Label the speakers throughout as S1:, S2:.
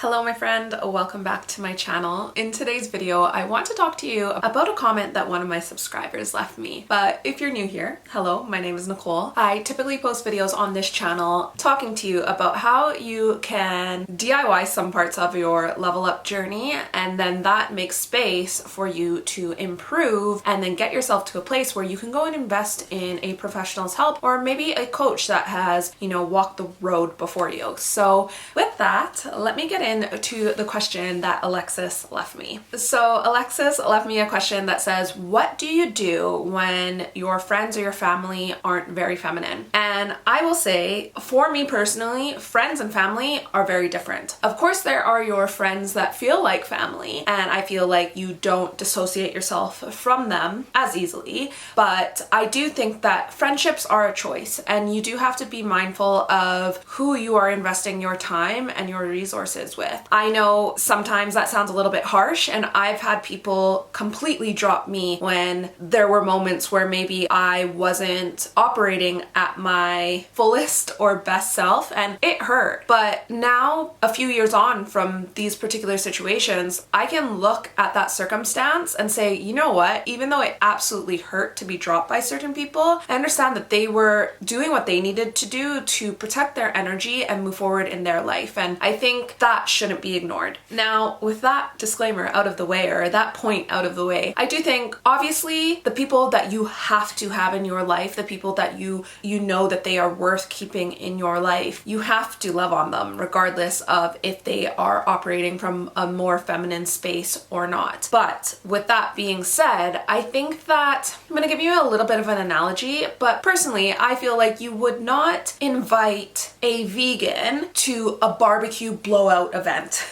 S1: Hello my friend, welcome back to my channel. In today's video, I want to talk to you about a comment that one of my subscribers left me. But if you're new here, hello, my name is Nicole. I typically post videos on this channel talking to you about how you can DIY some parts of your level up journey, and then that makes space for you to improve and then get yourself to a place where you can go and invest in a professional's help or maybe a coach that has, walked the road before you. So with that, let me get into the question that Alexis left me. So Alexis left me a question that says, what do you do when your friends or your family aren't very feminine? And I will say, for me personally, friends and family are very different. Of course, there are your friends that feel like family, and I feel like you don't dissociate yourself from them as easily, but I do think that friendships are a choice, and you do have to be mindful of who you are investing your time and your resources with. I know sometimes that sounds a little bit harsh, and I've had people completely drop me when there were moments where maybe I wasn't operating at my fullest or best self, and it hurt. But now, a few years on from these particular situations, I can look at that circumstance and say, you know what, even though it absolutely hurt to be dropped by certain people, I understand that they were doing what they needed to do to protect their energy and move forward in their life. And I think that shouldn't be ignored. Now, with that disclaimer out of the way, or that point out of the way, I do think obviously the people that you have to have in your life, the people that you know that they are worth keeping in your life, you have to love on them regardless of if they are operating from a more feminine space or not. But with that being said, I think that I'm going to give you a little bit of an analogy, but personally I feel like you would not invite a vegan to a barbecue blowout event.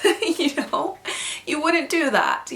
S1: You wouldn't do that,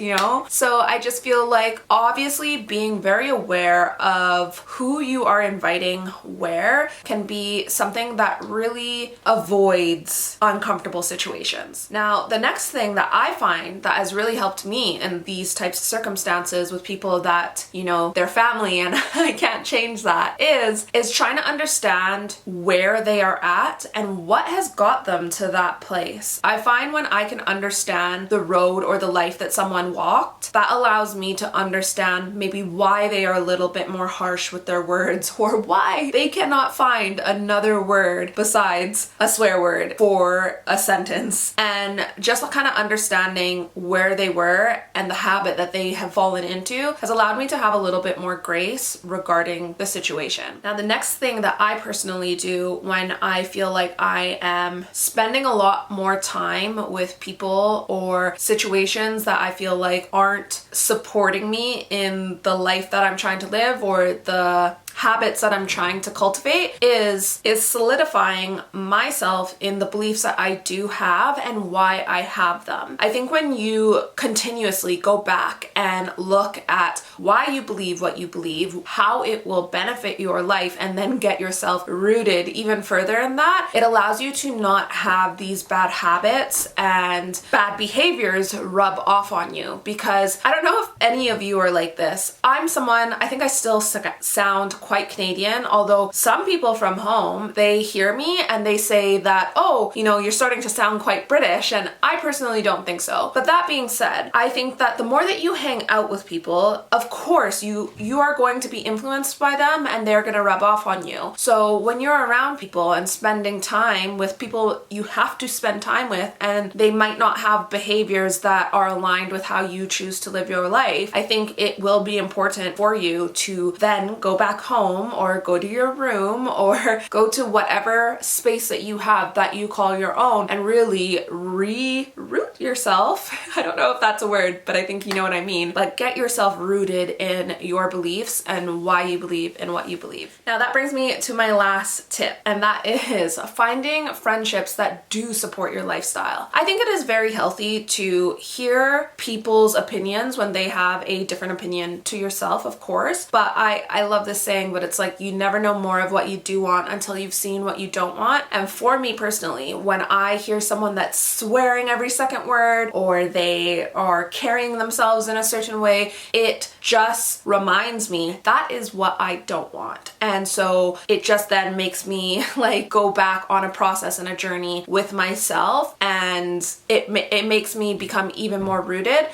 S1: So I just feel like obviously being very aware of who you are inviting where can be something that really avoids uncomfortable situations. Now, the next thing that I find that has really helped me in these types of circumstances with people that, they're family and I can't change that, is trying to understand where they are at and what has got them to that place. I find when I can understand the road or the life that someone walked, that allows me to understand maybe why they are a little bit more harsh with their words, or why they cannot find another word besides a swear word for a sentence. And just kind of understanding where they were and the habit that they have fallen into has allowed me to have a little bit more grace regarding the situation. Now, the next thing that I personally do when I feel like I am spending a lot more time with people or situations that I feel like aren't supporting me in the life that I'm trying to live or the habits that I'm trying to cultivate, is solidifying myself in the beliefs that I do have and why I have them. I think when you continuously go back and look at why you believe what you believe, how it will benefit your life, and then get yourself rooted even further in that, it allows you to not have these bad habits and bad behaviors rub off on you. Because I don't know if any of you are like this. I'm someone, I think I still sound quite Canadian, although some people from home, they hear me and they say that, oh, you're starting to sound quite British, and I personally don't think so. But that being said, I think that the more that you hang out with people, of course you are going to be influenced by them and they're going to rub off on you. So when you're around people and spending time with people you have to spend time with, and they might not have behaviors that are aligned with how you choose to live your life, I think it will be important for you to then go back home or go to your room or go to whatever space that you have that you call your own and really re-root yourself. I don't know if that's a word, but I think you know what I mean. But get yourself rooted in your beliefs and why you believe in what you believe. Now that brings me to my last tip, and that is finding friendships that do support your lifestyle. I think it is very healthy to hear people's opinions when they have a different opinion to yourself, of course, but I love this saying, but it's like you never know more of what you do want until you've seen what you don't want. And for me personally, when I hear someone that's swearing every second outward or they are carrying themselves in a certain way, it just reminds me that is what I don't want. And so it just then makes me like go back on a process and a journey with myself, and it makes me become even more rooted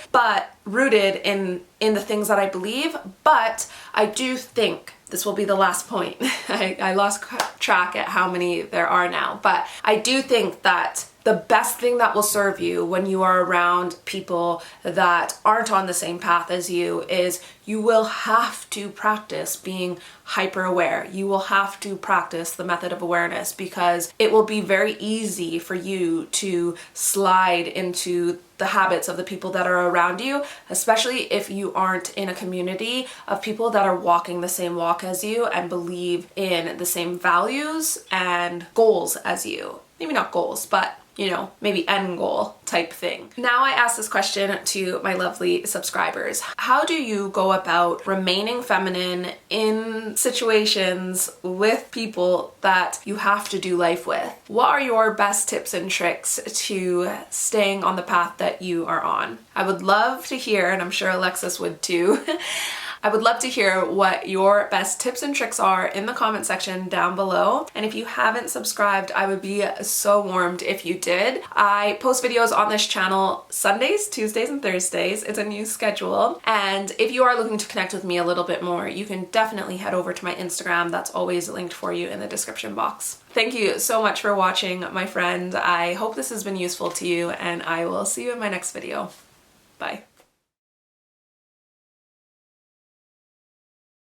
S1: in the things that I believe. But I do think this will be the last point. I lost track at how many there are now, but I do think that the best thing that will serve you when you are around people that aren't on the same path as you is you will have to practice being hyper aware. You will have to practice the method of awareness, because it will be very easy for you to slide into the habits of the people that are around you, especially if you aren't in a community of people that are walking the same walk as you and believe in the same values and goals as you. Maybe not goals, but you know, maybe end goal type thing. Now I ask this question to my lovely subscribers. How do you go about remaining feminine in situations with people that you have to do life with? What are your best tips and tricks to staying on the path that you are on? I would love to hear, and I'm sure Alexis would too, I would love to hear what your best tips and tricks are in the comment section down below. And if you haven't subscribed, I would be so warmed if you did. I post videos on this channel Sundays, Tuesdays, and Thursdays. It's a new schedule. And if you are looking to connect with me a little bit more, you can definitely head over to my Instagram. That's always linked for you in the description box. Thank you so much for watching, my friend. I hope this has been useful to you, and I will see you in my next video. Bye.